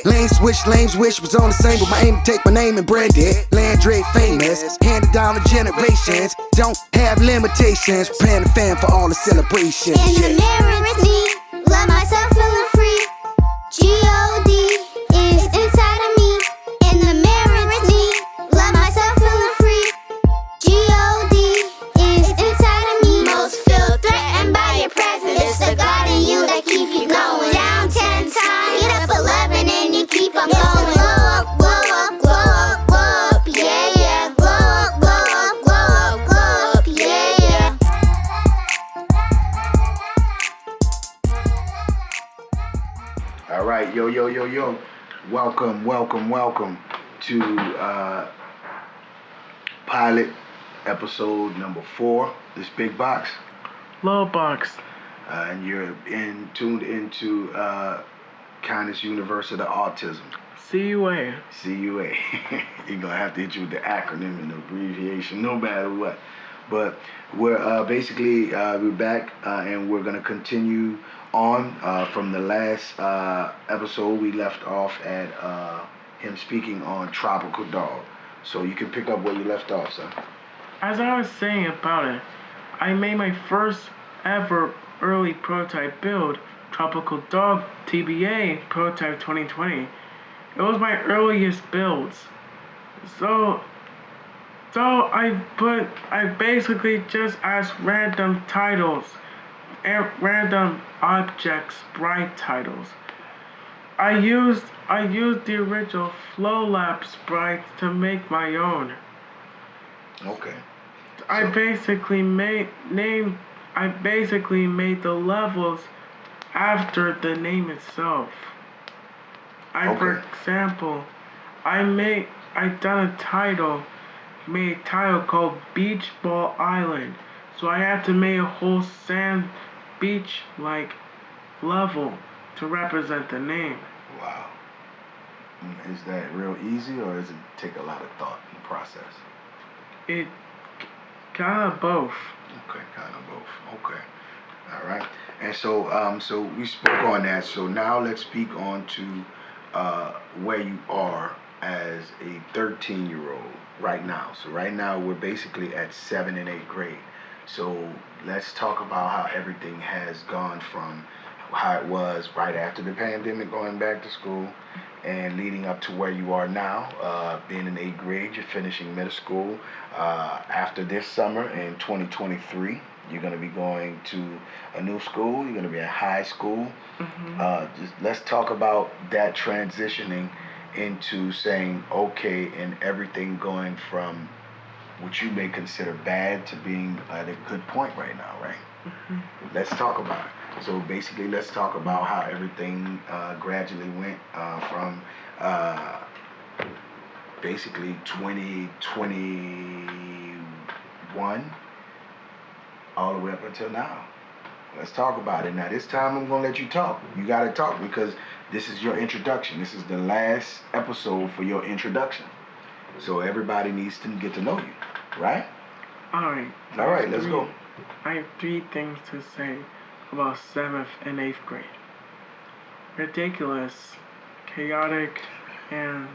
Lane switch, lanes wish was on the same, but my aim to take my name and brand it. Landry famous, handed down to generations. Don't have limitations. Preparing the fan for all the celebrations. In the mirror with me, love myself feeling free. G-O-D is inside of me. In the mirror with me, love myself feeling free. G-O-D is inside of me. Most feel threatened by your presence. It's the God in you that keep you going. Down 10 times, get up 11 and you keep on going. Glow up, glow up, glow up, glow up, yeah, yeah. Glow up, glow up, glow up, glow up, yeah, yeah. All right, yo. Welcome to pilot episode number 4. This Big Boxx. Lil Boxx. And you're tuned into Connis University of Autism. CUA. CUA. You're gonna have to hit you with the acronym and the abbreviation, no matter what. But we're basically we're back and we're gonna continue on from the last episode. We left off at him speaking on Tropical Dog. So you can pick up where you left off, sir. As I was saying about it, I made my first ever early prototype build, Tropical Dog TBA Prototype 2020. It was my earliest builds. So I basically just asked random titles and random object sprite titles. I used the original Flow Lab sprites to make my own. Okay. I basically made the levels after the name itself. For example, I done a title called Beach Ball Island. So I had to make a whole sand beach like level to represent the name. Wow. Is that real easy, or does it take a lot of thought in the process? It kind of both. Okay, kind of both. Okay. All right. And so we spoke on that. So now let's speak on to where you are as a 13-year-old right now. So right now we're basically at 7th and 8th grade. So let's talk about how everything has gone from how it was right after the pandemic, going back to school, and leading up to where you are now, being in 8th grade. You're finishing middle school. After this summer in 2023, you're going to be going to a new school. You're going to be in high school. Mm-hmm. Just let's talk about that transitioning into saying okay, and everything going from what you may consider bad to being at a good point right now, right? Mm-hmm. Let's talk about it. So basically, let's talk about how everything gradually went from basically 2021 all the way up until now. Let's talk about it. Now, this time I'm going to let you talk. You got to talk because this is your introduction. This is the last episode for your introduction. So everybody needs to get to know you, right? All right, let's go. I have 3 things to say about 7th and 8th grade. Ridiculous, chaotic, and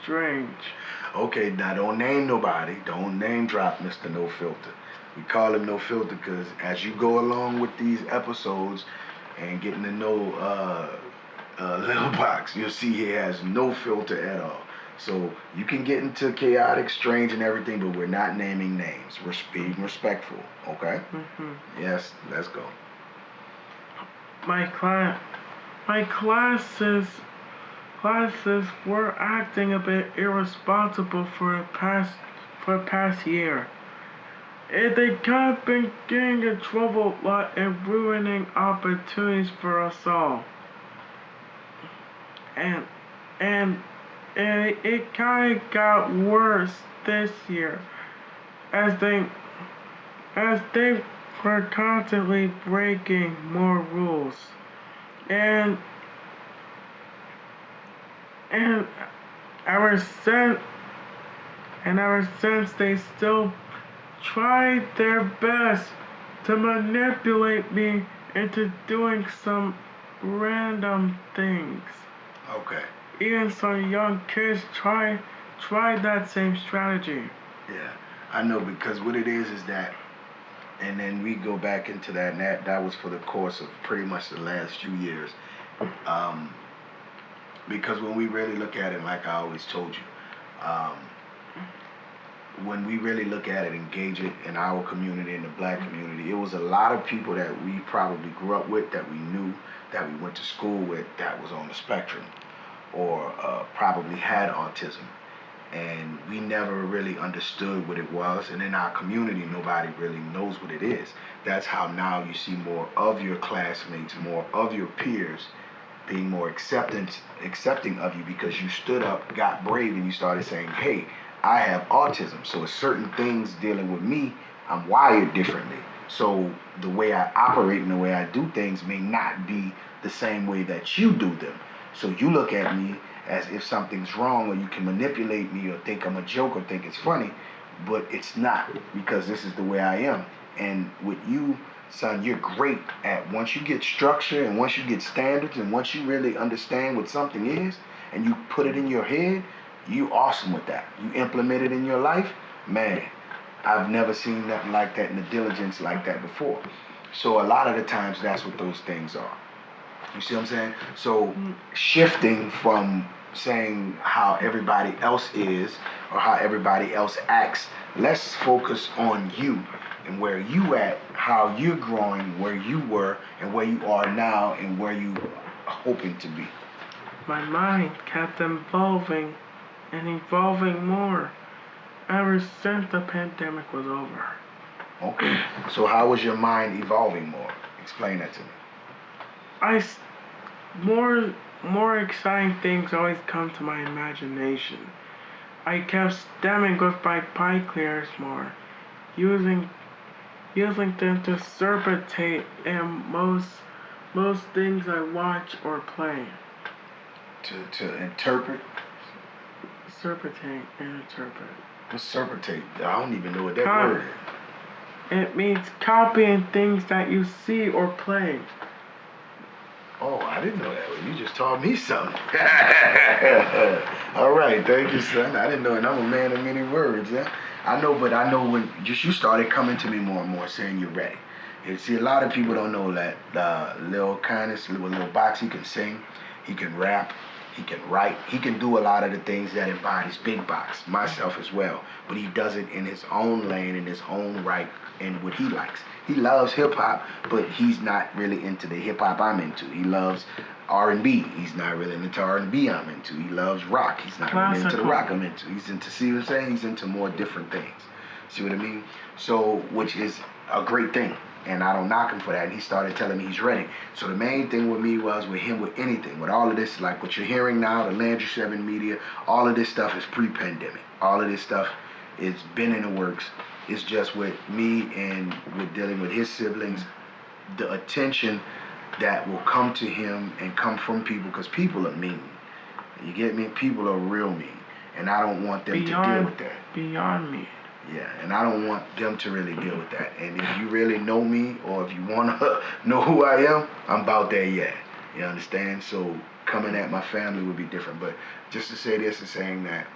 strange. Okay, now don't name nobody. Don't name drop Mr. No Filter. We call him No Filter because as you go along with these episodes and getting to know Lil Boxx, you'll see he has no filter at all. So you can get into chaotic, strange, and everything, but we're not naming names. We're being respectful, okay? Mm-hmm. Yes, let's go. My classes were acting a bit irresponsible for the past year. They kind of been getting in trouble a lot and ruining opportunities for us all. And it kind of got worse this year as they were constantly breaking more rules. And ever since they still tried their best to manipulate me into doing some random things. Okay. Even some young kids try that same strategy. Yeah. I know because what it is that, and then we go back into that, and that was for the course of pretty much the last few years. Um, because when we really look at it, like I always told you, when we really look at it, engage it in our community, in the black community, it was a lot of people that we probably grew up with, that we knew, that we went to school with, that was on the spectrum, or probably had autism. And we never really understood what it was. And in our community, nobody really knows what it is. That's how now you see more of your classmates, more of your peers being more accepting of you because you stood up, got brave, and you started saying, hey, I have autism. So certain things dealing with me, I'm wired differently. So the way I operate and the way I do things may not be the same way that you do them. So you look at me as if something's wrong, or you can manipulate me or think I'm a joke or think it's funny, but it's not, because this is the way I am. And with you, son, you're great at, once you get structure and once you get standards and once you really understand what something is and you put it in your head, you awesome with that. You implement it in your life, man. I've never seen nothing like that in the diligence like that before. So a lot of the times that's what those things are. You see what I'm saying? So shifting from saying how everybody else is or how everybody else acts, let's focus on you and where you at, how you're growing, where you were and where you are now and where you are hoping to be. My mind kept evolving and evolving more ever since the pandemic was over. Okay. So how was your mind evolving more? Explain that to me. I more exciting things always come to my imagination. I kept stemming with my pipe clears more, using them to serpentate in most things I watch or play. To interpret? Serpentate and interpret. What's serpentate? I don't even know what that Con- word is. It means copying things that you see or play. Oh, I didn't know that. Well, you just taught me something. All right, thank you, son. I didn't know, and I'm a man of many words. Yeah? I know, but I know when just you started coming to me more and more, saying you're ready. And see, a lot of people don't know that Lil Connis, Lil Boxx, he can sing, he can rap, he can write, he can do a lot of the things that embodies Big Boxx, myself as well. But he does it in his own lane, in his own right, and what he likes. He loves hip hop, but he's not really into the hip hop I'm into. He loves R&B. He's not really into R&B I'm into. He loves rock. He's not really into the rock I'm into. He's into, see what I'm saying? He's into more different things. See what I mean? So, which is a great thing. And I don't knock him for that. And he started telling me he's ready. So the main thing with me was with him, with anything, with all of this, like what you're hearing now, the Landry 7 media, all of this stuff is pre-pandemic. All of this stuff is been in the works. It's just with me and with dealing with his siblings, the attention that will come to him and come from people, because people are mean. You get me? People are real mean. And I don't want them to deal with that. Beyond me. Yeah, and I don't want them to really deal with that. And if you really know me, or if you want to know who I am, I'm about there yet. You understand? So coming at my family would be different. But just to say this is saying that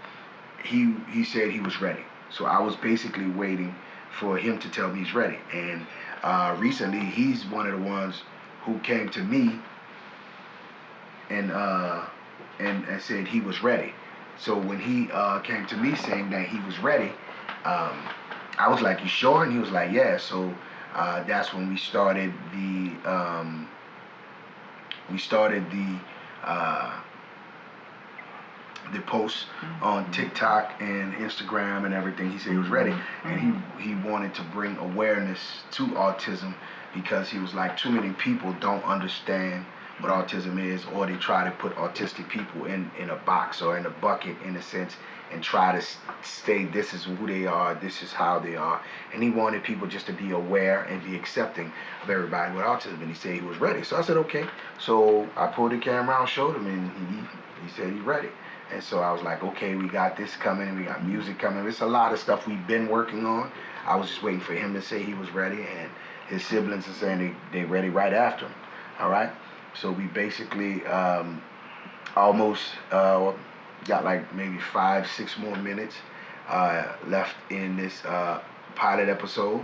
he said he was ready. So I was basically waiting for him to tell me he's ready. And recently, he's one of the ones who came to me and said he was ready. So when he came to me saying that he was ready, I was like, "You sure?" And he was like, "Yeah." So that's when we started the posts on TikTok and Instagram and everything. He said he was ready, and he wanted to bring awareness to autism, because he was like, too many people don't understand what autism is, or they try to put autistic people in a box or in a bucket, in a sense, and try to say this is who they are, this is how they are. And he wanted people just to be aware and be accepting of everybody with autism, and he said he was ready. So I said, okay. So I pulled the camera out, showed him, and he said he's ready. And so I was like, okay, we got this coming, and we got music coming. It's a lot of stuff we've been working on. I was just waiting for him to say he was ready, and his siblings are saying they're ready right after him. All right? So we basically almost got like maybe 5, 6 more minutes left in this pilot episode.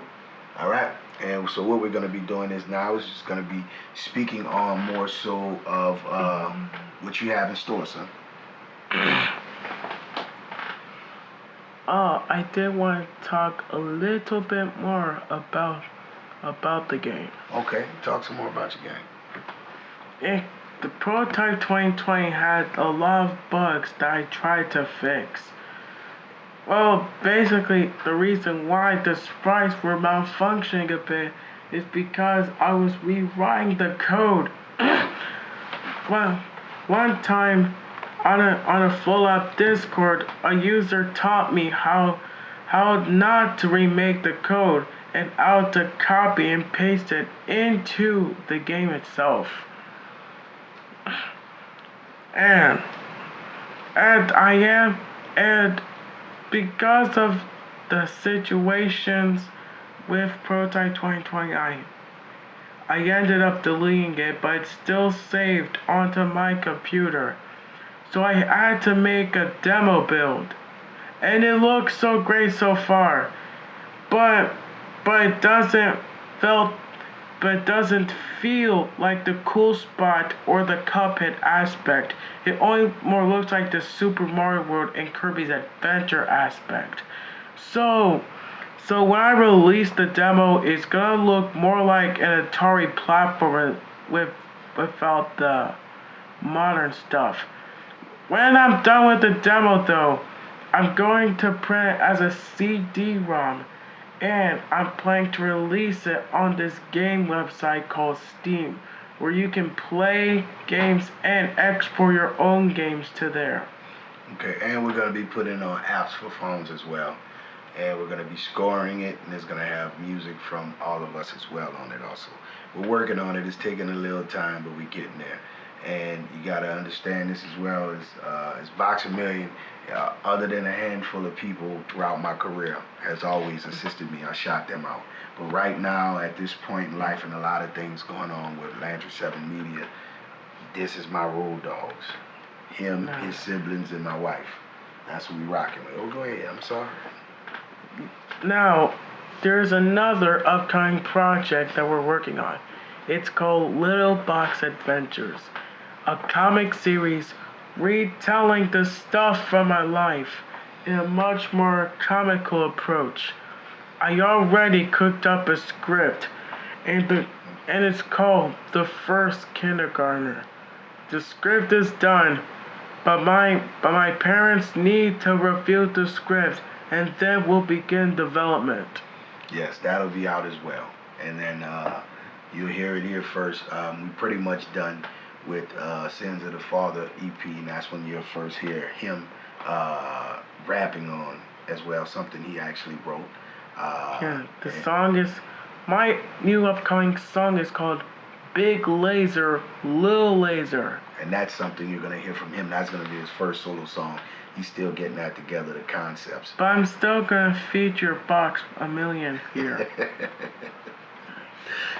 All right. And so what we're going to be doing is now is just going to be speaking on more so of what you have in store, son. I did want to talk a little bit more about the game. Okay, talk some more about your game. The prototype 2020 had a lot of bugs that I tried to fix. Well, basically, the reason why the sprites were malfunctioning a bit is because I was rewriting the code. Well, one time on a full app Discord, a user taught me how not to remake the code and how to copy and paste it into the game itself. And because of the situations with Prototype 2020, I ended up deleting it, but it's still saved onto my computer. So I had to make a demo build. And it looks so great so far. But it doesn't feel like the cool spot or the Cuphead aspect. It only more looks like the Super Mario World and Kirby's Adventure aspect. So when I release the demo, it's gonna look more like an Atari platformer without the modern stuff. When I'm done with the demo though, I'm going to print it as a CD-ROM, and I'm planning to release it on this game website called Steam, where you can play games and export your own games to there. Okay, and we're going to be putting on apps for phones as well. And we're going to be scoring it, and it's going to have music from all of us as well on it also. We're working on it. It's taking a little time, but we're getting there. And you got to understand this as well as Boxx-A-Million, other than a handful of people throughout my career, has always assisted me. I shot them out. But right now, at this point in life, and a lot of things going on with Lantern 7 Media, this is my road dogs. Him, his siblings, and my wife. That's what we rocking with. Oh, go ahead. I'm sorry. Now, there's another upcoming project that we're working on. It's called Lil Boxx Adventures, a comic series retelling the stuff from my life in a much more comical approach. I already cooked up a script, and it's called The First Kindergartner. The script is done, but my parents need to review the script, and then we'll begin development. Yes, that'll be out as well. And then you'll hear it here first. We pretty much done with Sins of the Father EP, and that's when you'll first hear him rapping on as well, something he actually wrote. The song is, my new upcoming song is called Big Laser, Lil Laser. And that's something you're going to hear from him. That's going to be his first solo song. He's still getting that together, the concepts. But I'm still going to feature Boxx-A-Million here.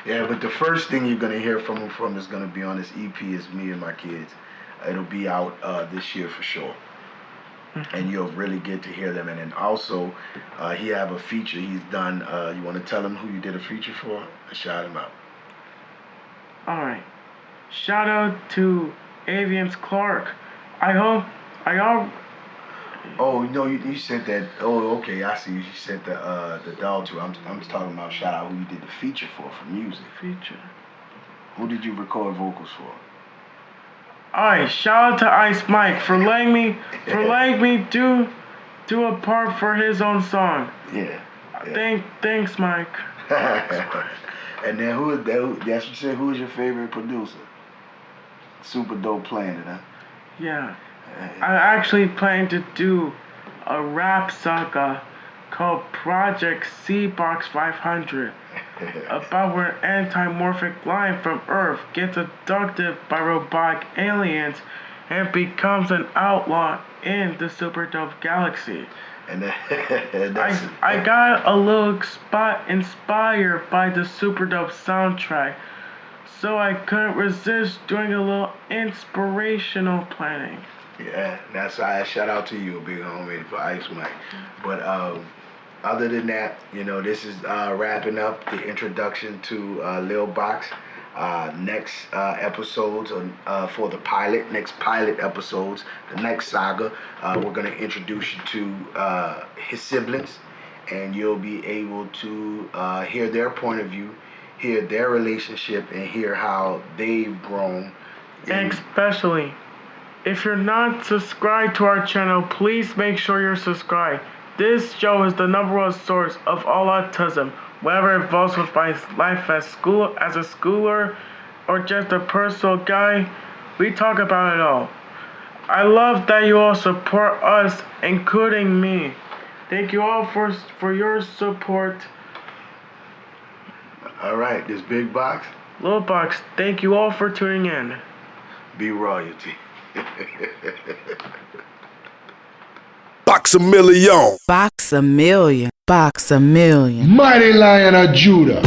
Yeah, but the first thing you're going to hear from him is going to be on this EP is Me and My Kids. It'll be out this year for sure. And you'll really get to hear them. And then also, he have a feature he's done. You want to tell him who you did a feature for? I shout him out. Alright. Shout out to Avians Clark. Oh, no, you sent that. Oh, okay, I see. You sent the dog to. I'm just talking about shout out who you did the feature for music. Feature. Who did you record vocals for? Alright, shout out to Ice Mike for letting me do a part for his own song. Yeah. Thanks, Mike. And then who is that? That's what you said. Who is your favorite producer? Super Dope Planet, huh? Yeah. I actually plan to do a rap saga called Project C-Box 500 about where an antimorphic lion from Earth gets abducted by robotic aliens and becomes an outlaw in the Super Dope Galaxy. And I got a little spot inspired by the Super Dope soundtrack. so I couldn't resist doing a little inspirational planning. Yeah, that's why I shout out to you, big homie, for Ice Mike. But other than that, this is wrapping up the introduction to Lil Boxx. Next episodes for the pilot, next pilot episodes, the next saga, we're going to introduce you to his siblings, and you'll be able to hear their point of view, hear their relationship, and hear how they've grown. Especially, if you're not subscribed to our channel, please make sure you're subscribed. This show is the #1 source of all autism, whether it involves with my life at school, as a schooler, or just a personal guy. We talk about it all. I love that you all support us, including me. Thank you all for your support. All right, this Big Boxx. Lil Boxx, thank you all for tuning in. Be royalty. Boxx-A-Million. Boxx-A-Million. Boxx-A-Million. Mighty Lion of Judah.